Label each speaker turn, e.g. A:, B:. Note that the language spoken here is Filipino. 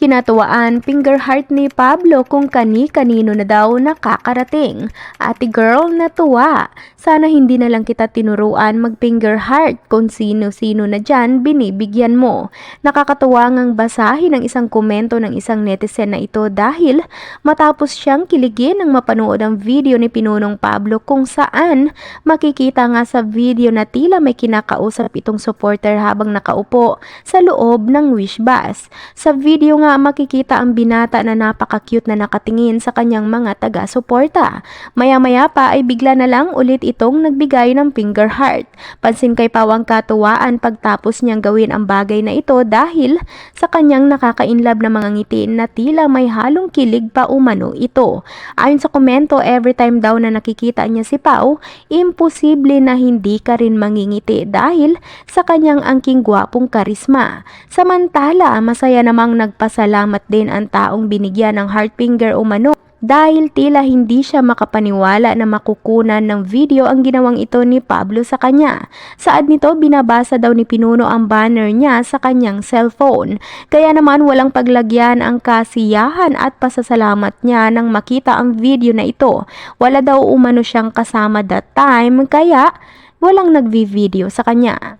A: Kinatuwaan finger heart ni Pablo kung kani-kanino na daw nakakarating. Ate girl, natuwa. Sana hindi na lang kita tinuruan mag finger heart kung sino-sino na dyan binibigyan mo. Nakakatuwa ngang basahin ang isang komento ng isang netizen na ito dahil matapos siyang kiligin nang mapanood ang video ni Pinunong Pablo kung saan makikita nga sa video na tila may kinakausap itong supporter habang nakaupo sa loob ng wish bus. Sa video nga makikita ang binata na napaka-cute na nakatingin sa kanyang mga taga-suporta. Maya-maya pa ay bigla na lang ulit itong nagbigay ng finger heart. Pansin kay Pau ang katuwaan pagtapos niyang gawin ang bagay na ito dahil sa kanyang nakaka-inlove na mga ngiti na tila may halong kilig pa umano ito. Ayon sa komento, every time daw na nakikita niya si Pau, imposible na hindi ka rin mangingiti dahil sa kanyang angking gwapong karisma. Samantala, masaya namang nagpasalamat din ang taong binigyan ng heart finger umano dahil tila hindi siya makapaniwala na makukunan ng video ang ginawang ito ni Pablo sa kanya. Saad nito, binabasa daw ni Pinuno ang banner niya sa kanyang cellphone. Kaya naman walang paglagyan ang kasiyahan at pasasalamat niya nang makita ang video na ito. Wala daw umano siyang kasama that time kaya walang nagvi-video sa kanya.